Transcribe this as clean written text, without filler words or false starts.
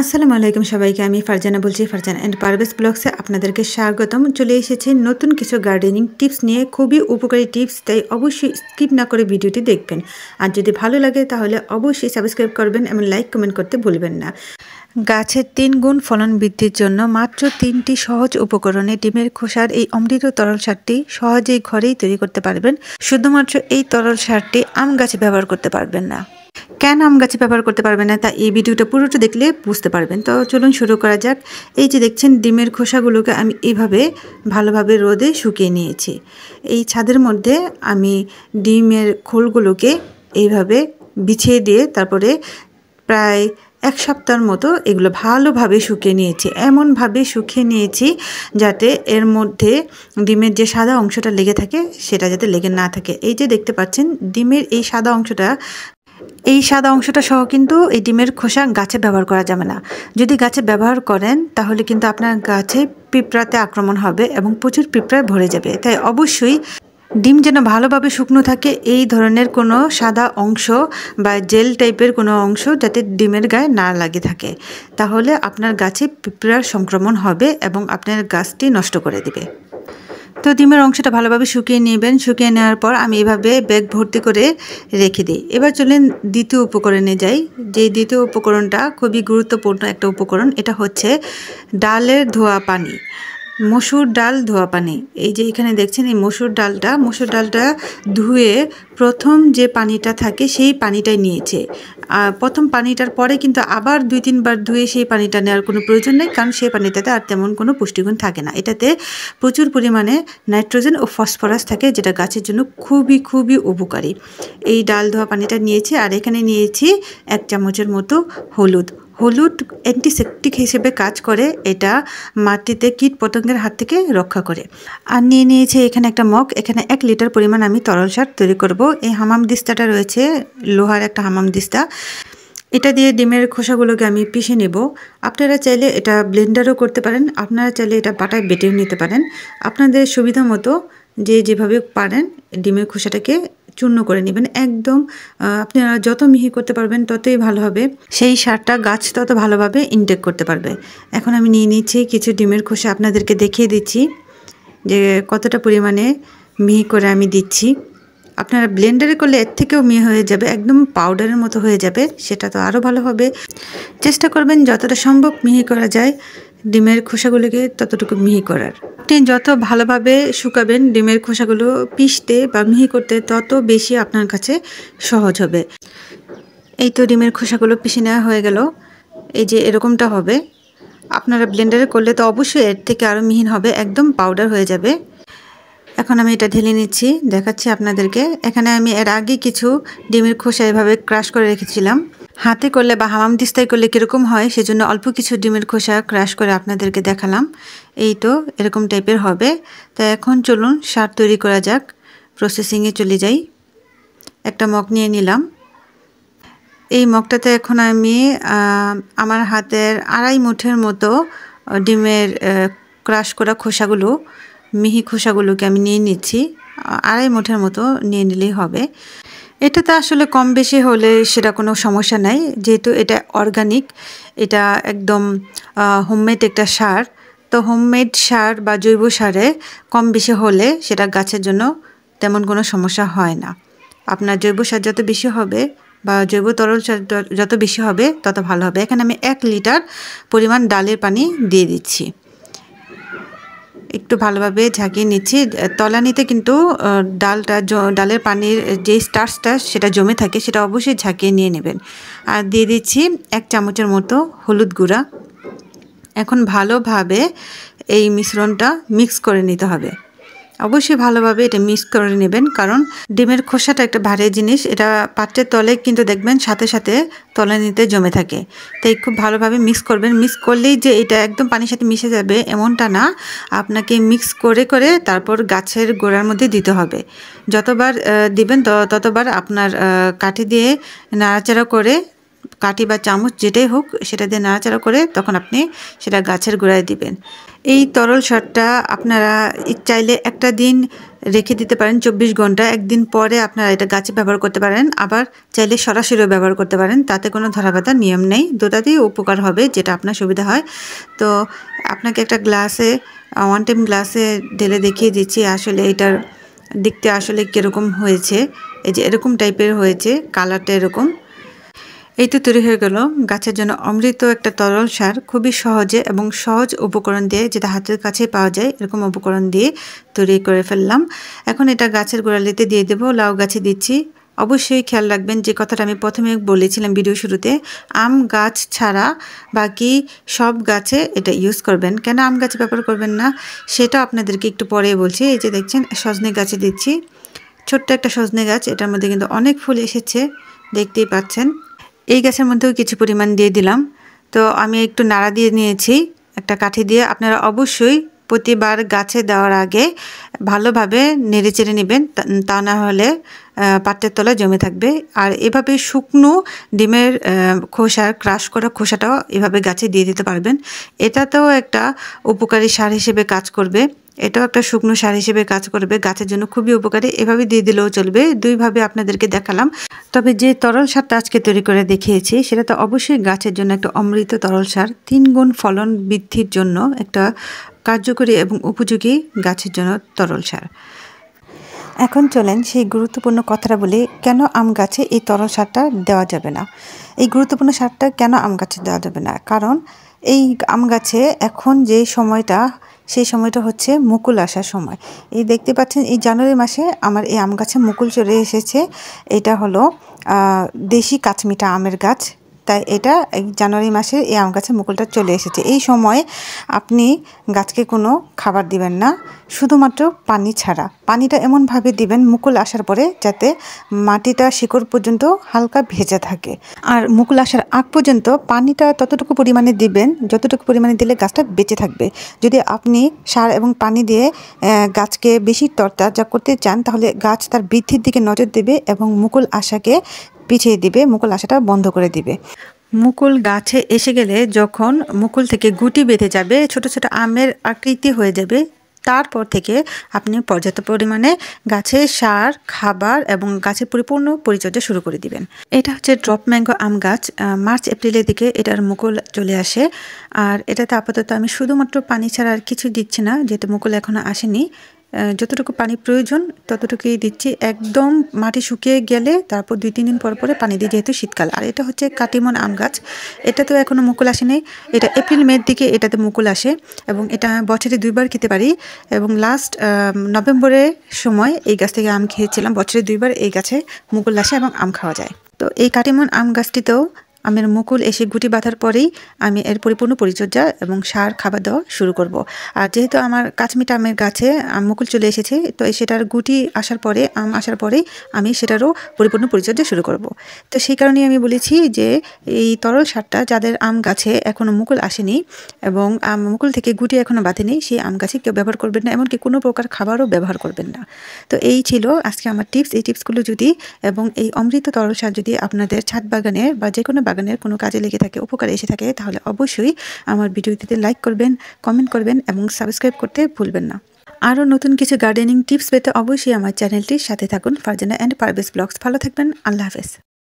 আসসালামু আলাইকুম সবাইকে। আমি ফারজানা বলছি, ফারজানা অ্যান্ড পারভেজ ব্লগসে আপনাদেরকে স্বাগতম। চলে এসেছি নতুন কিছু গার্ডেনিং টিপস নিয়ে, খুবই উপকারী টিপস, তাই অবশ্যই স্কিপ না করে ভিডিওটি দেখবেন। আর যদি ভালো লাগে তাহলে অবশ্যই সাবস্ক্রাইব করবেন এবং লাইক কমেন্ট করতে ভুলবেন না। গাছের 3 গুণ ফলন বৃদ্ধির জন্য মাত্র 3টি সহজ উপকরণে ডিমের খোসার এই অমৃত তরল সারটি সহজেই ঘরেই তৈরি করতে পারবেন। শুধুমাত্র এই তরল সারটি আম গাছে ব্যবহার করতে পারবেন না। কেন আম গাছে ব্যবহার করতে পারবেন না তা এই ভিডিওটা পুরোটা দেখলে বুঝতে পারবেন। তো চলুন শুরু করা যাক। এই যে দেখছেন ডিমের খোসাগুলোকে আমি এইভাবে ভালোভাবে রোদে শুকিয়ে নিয়েছি। এই ছাদের মধ্যে আমি ডিমের খোলগুলোকে এইভাবে বিছিয়ে দিয়ে তারপরে প্রায় 1 সপ্তাহের মতো এগুলো ভালোভাবে শুকিয়ে নিয়েছি। এমনভাবে শুকিয়ে নিয়েছি যাতে এর মধ্যে ডিমের যে সাদা অংশটা লেগে থাকে সেটা যাতে লেগে না থাকে। এই যে দেখতে পাচ্ছেন ডিমের এই সাদা অংশটা সহ কিন্তু এই ডিমের খোসা গাছে ব্যবহার করা যাবে না। যদি গাছে ব্যবহার করেন তাহলে কিন্তু আপনার গাছে পিঁপড়াতে আক্রমণ হবে এবং প্রচুর পিঁপড়ায় ভরে যাবে। তাই অবশ্যই ডিম যেন ভালোভাবে শুকনো থাকে, এই ধরনের কোনো সাদা অংশ বা জেল টাইপের কোনো অংশ যাতে ডিমের গায়ে না লাগে থাকে, তাহলে আপনার গাছে পিঁপড়ার সংক্রমণ হবে এবং আপনার গাছটি নষ্ট করে দেবে। তো ডিমের অংশটা ভালোভাবে শুকিয়ে নেবেন। শুকিয়ে নেওয়ার পর আমি এভাবে ব্যাগ ভর্তি করে রেখে দিই। এবার চলেন দ্বিতীয় উপকরণে যাই। যে দ্বিতীয় উপকরণটা খুবই গুরুত্বপূর্ণ একটা উপকরণ, এটা হচ্ছে ডালের ধোয়া পানি, মসুর ডাল ধোয়া পানি। এই যে এখানে দেখছেন এই মসুর ডালটা ধুয়ে প্রথম যে পানিটা থাকে সেই পানিটাই নিয়েছে। প্রথম পানিটার পরে কিন্তু আবার 2-3 বার ধুয়ে সেই পানিটা নেওয়ার কোনো প্রয়োজন নেই, কারণ সেই পানিটাতে আর তেমন কোনো পুষ্টিগুণ থাকে না। এটাতে প্রচুর পরিমাণে নাইট্রোজেন ও ফসফরাস থাকে, যেটা গাছের জন্য খুবই উপকারী। এই ডাল ধোয়া পানিটা নিয়েছি, আর এখানে নিয়েছি 1 চামচের মতো হলুদ অ্যান্টিসেপটিক হিসেবে কাজ করে। এটা মাটিতে কীট পতঙ্গের হাত থেকে রক্ষা করে। আর নিয়েছি এখানে একটা মগ। এখানে 1 লিটার পরিমাণ আমি তরল সার তৈরি করব। এই হামাম দিস্তাটা রয়েছে, লোহার একটা হামাম দিস্তা। এটা দিয়ে ডিমের খোসাগুলোকে আমি পিষে নেব। আপনারা চাইলে এটা ব্লেন্ডারও করতে পারেন, আপনারা চাইলে এটা পাটায় বেটেও নিতে পারেন। আপনাদের সুবিধা মতো যেভাবে পারেন ডিমের খোসাটাকে চূর্ণ করে নেবেন। একদম আপনারা যত মিহি করতে পারবেন ততই ভালো হবে, সেই সারটা গাছ তত ভালোভাবে ইনটেক করতে পারবে। এখন আমি নিয়ে নিচ্ছি কিছু ডিমের খোসা, আপনাদেরকে দেখিয়ে দিচ্ছি যে কতটা পরিমাণে মিহি করে আমি দিচ্ছি। আপনারা ব্লেন্ডারে করলে এর থেকেও মিহি হয়ে যাবে, একদম পাউডারের মতো হয়ে যাবে, সেটা তো আরও ভালো হবে। চেষ্টা করবেন যতটা সম্ভব মিহি করা যায় ডিমের খোসাগুলোকে ততটুকু মিহি করার। আপনি যত ভালোভাবে শুকাবেন ডিমের খোসাগুলো পিষতে বা মিহি করতে, তত বেশি আপনার কাছে সহজ হবে। এই তো ডিমের খোসাগুলো পিষে নেওয়া হয়ে গেল। এই যে এরকমটা হবে। আপনারা ব্লেন্ডারে করলে তো অবশ্যই এর থেকে আরও মিহি হবে, একদম পাউডার হয়ে যাবে। এখন আমি এটা ঢেলে নিচ্ছি, দেখাচ্ছি আপনাদেরকে। এখানে আমি এর আগে কিছু ডিমের খোসা এভাবে ক্রাশ করে রেখেছিলাম। হাতে করলে বা হামাম দিস্তায় করলে কীরকম হয় সেজন্য অল্প কিছু ডিমের খোসা ক্রাশ করে আপনাদেরকে দেখালাম। এই তো এরকম টাইপের হবে। তো এখন চলুন সার তৈরি করা যাক। প্রসেসিংয়ে চলে যাই। একটা মগ নিয়ে নিলাম। এই মগটাতে এখন আমি আমার হাতের 2.5 মুঠের মতো ডিমের ক্রাশ করা খোসাগুলো, মিহি খোসাগুলোকে আমি নিয়ে নিচ্ছি। 2.5 মুঠের মতো নিয়ে নিলেই হবে। এটাতে আসলে কম বেশি হলে সেটা কোনো সমস্যা নাই, যেহেতু এটা অর্গানিক, এটা একদম হোমমেড একটা সার। তো হোমমেড সার বা জৈব সারে কম বেশি হলে সেটা গাছের জন্য তেমন কোনো সমস্যা হয় না। আপনার জৈব সার যত বেশি হবে বা জৈব তরল সার যত বেশি হবে তত ভালো হবে। এখানে আমি 1 লিটার পরিমাণ ডালের পানি দিয়ে দিচ্ছি। একটু ভালোভাবে ঝাঁকিয়ে নিচ্ছি। তলানিতে কিন্তু ডালের পানির যে স্টার্চটা সেটা জমে থাকে, সেটা অবশ্যই ঝাঁকিয়ে নিয়ে নেবেন। আর দিয়ে দিচ্ছি 1 চামচের মতো হলুদ গুঁড়া। এখন ভালোভাবে এই মিশ্রণটা মিক্স করে নিতে হবে। অবশ্যই ভালোভাবে এটা মিক্স করে নেবেন, কারণ ডিমের খোসাটা একটা ভারী জিনিস। এটা পাত্রের তলে কিন্তু দেখবেন সাথে সাথে তলানিতে জমে থাকে। তাই খুব ভালোভাবে মিক্স করবেন। মিক্স করলেই যে এটা একদম পানির সাথে মিশে যাবে এমনটা না, আপনাকে মিক্স করে করে তারপর গাছের গোড়ার মধ্যে দিতে হবে। যতবার দিবেন ততবার আপনার কাঠি দিয়ে নাড়াচাড়া করে কাঠি বা চামচ যেটাই হোক সেটা দিয়ে নাড়াচাড়া করে তখন আপনি সেটা গাছের গোড়ায় দিবেন। এই তরল সারটা আপনারা চাইলে একটা দিন রেখে দিতে পারেন, 24 ঘন্টা। একদিন পরে আপনারা এটা গাছে ব্যবহার করতে পারেন, আবার চাইলে সরাসরিও ব্যবহার করতে পারেন। তাতে কোনো ধরা বাঁধার নিয়ম নেই, দুটাতেই উপকার হবে, যেটা আপনার সুবিধা হয়। তো আপনাকে একটা গ্লাসে, 1 টাইম গ্লাসে ঢেলে দেখিয়ে দিচ্ছি আসলে এটার দেখতে আসলে কীরকম হয়েছে। এই যে এরকম টাইপের হয়েছে, কালারটা এরকম। এই তো তৈরি হয়ে গেল গাছের জন্য অমৃত একটা তরল সার, খুবই সহজে এবং সহজ উপকরণ দিয়ে, যেটা হাতের কাছে পাওয়া যায় এরকম উপকরণ দিয়ে তৈরি করে ফেললাম। এখন এটা গাছের গোড়ালিতে দিয়ে দেবো। লাউ গাছে দিচ্ছি। অবশ্যই খেয়াল রাখবেন যে কথাটা আমি প্রথমে বলেছিলাম ভিডিও শুরুতে, আম গাছ ছাড়া বাকি সব গাছে এটা ইউজ করবেন। কেন আম গাছে ব্যবহার করবেন না সেটা আপনাদেরকে একটু পরে বলছি। এই যে দেখছেন সজনে গাছে দিচ্ছি, ছোট্ট একটা সজনে গাছ, এটার মধ্যে কিন্তু অনেক ফুল এসেছে, দেখতেই পাচ্ছেন। এই গাছের মধ্যেও কিছু পরিমাণ দিয়ে দিলাম। তো আমি একটু নাড়া দিয়ে নিয়েছি একটা কাঠি দিয়ে। আপনারা অবশ্যই প্রতিবার গাছে দেওয়ার আগে ভালোভাবে নেড়ে চেড়ে নেবেন, তা না হলে পাত্রের তলায় জমে থাকবে। আর এভাবে শুকনো ডিমের খোসা, ক্রাশ করা খোসাটাও এভাবে গাছে দিয়ে দিতে পারবেন। এটাতেও একটা উপকারী সার হিসেবে কাজ করবে, এটাও একটা শুকনো সার হিসেবে কাজ করবে, গাছের জন্য খুবই উপকারী। এভাবে দিয়ে দিলেও চলবে। দুইভাবে আপনাদেরকে দেখালাম। তবে যে তরল সারটা আজকে তৈরি করে দেখিয়েছি সেটা তো অবশ্যই গাছের জন্য একটা অমৃত তরল সার, 3 গুণ ফলন বৃদ্ধির জন্য একটা কার্যকরী এবং উপযোগী গাছের জন্য তরল সার। এখন চলেন সেই গুরুত্বপূর্ণ কথাটা বলি, কেন আম গাছে এই তরল সারটা দেওয়া যাবে না। এই গুরুত্বপূর্ণ সারটা কেন আম গাছে দেওয়া যাবে না, কারণ এই আম গাছে এখন যে সময়টা, সেই সময়টা হচ্ছে মুকুল আসার সময়। এই দেখতে পাচ্ছেন এই জানুয়ারি মাসে আমার এই আম গাছে মুকুল চলে এসেছে। এটা হলো দেশি কাচমিঠা আমের গাছ, তাই এটা এই জানুয়ারি মাসে এই আম গাছে মুকুলটা চলে এসেছে। এই সময় আপনি গাছকে কোনো খাবার দিবেন না, শুধুমাত্র পানি ছাড়া। পানিটা এমনভাবে দিবেন মুকুল আসার পরে যাতে মাটিটা শিকড় পর্যন্ত হালকা ভেজা থাকে। আর মুকুল আসার আগ পর্যন্ত পানিটা ততটুকু পরিমাণে দিবেন যতটুকু পরিমাণে দিলে গাছটা বেঁচে থাকবে। যদি আপনি সার এবং পানি দিয়ে গাছকে বেশি তরতাজা করতে চান তাহলে গাছ তার বৃদ্ধির দিকে নজর দেবে এবং মুকুল আসাকে পিছিয়ে দিবে, মুকুল আসাটা বন্ধ করে দিবে। মুকুল গাছে এসে গেলে যখন মুকুল থেকে গুটি বেঁধে যাবে, ছোট ছোট আমের আকৃতি হয়ে যাবে, তারপর থেকে আপনি পর্যাপ্ত পরিমাণে গাছে সার, খাবার এবং গাছের পরিপূর্ণ পরিচর্যা শুরু করে দিবেন। এটা হচ্ছে ড্রপ ম্যাঙ্গো আম গাছ। মার্চ এপ্রিলের দিকে এটার মুকুল চলে আসে। আর এটাতে আপাতত আমি শুধুমাত্র পানি ছাড়া আর কিছু দিচ্ছি না, যেহেতু মুকুল এখনও আসেনি। যতটুকু পানি প্রয়োজন ততটুকুই দিচ্ছি। একদম মাটি শুকিয়ে গেলে তারপর 2-3 দিন পর পরে পানি দিই, যেহেতু শীতকাল। আর এটা হচ্ছে কাটিমন আম গাছ, এটা তো এখনও মুকুল আসেনি। এটা এপ্রিল মের দিকে এটাতে মুকুল আসে এবং এটা বছরে 2 বার খেতে পারি। এবং লাস্ট নভেম্বরের সময় এই গাছ থেকে আম খেয়েছিলাম। বছরে 2 বার এই গাছে মুকুল আসে এবং আম খাওয়া যায়। তো এই কাটিমন আম গাছটিতেও আমের মুকুল এসে গুটি বাঁধার পরেই আমি এর পরিপূর্ণ পরিচর্যা এবং সার, খাবার দেওয়া শুরু করব। আর যেহেতু আমার কাচমিটা আমের গাছে মুকুল চলে এসেছে, তো সেটার গুটি আসার পরে, আম আসার পরেই আমি সেটারও পরিপূর্ণ পরিচর্যা শুরু করব। তো সেই কারণেই আমি বলেছি যে এই তরল সারটা যাদের আম গাছে এখনও মুকুল আসেনি এবং মুকুল থেকে গুটি এখনও বাঁধেনি, সেই আম গাছে কেউ ব্যবহার করবেন না, এমনকি কোনো প্রকার খাবারও ব্যবহার করবেন না। তো এই ছিল আজকে আমার টিপস। এই টিপসগুলো যদি এবং এই অমৃত তরল সার যদি আপনাদের ছাদ বাগানের বা যে কোনো বাগানের কোনো কাজে লেগে থাকে, উপকারে এসে থাকে, তাহলে অবশ্যই আমার ভিডিওটিতে লাইক করবেন, কমেন্ট করবেন এবং সাবস্ক্রাইব করতে ভুলবেন না। আরও নতুন কিছু গার্ডেনিং টিপস পেতে অবশ্যই আমার চ্যানেলটির সাথে থাকুন। Farzana and Parvez blogs. ভালো থাকবেন। আল্লাহ হাফেজ।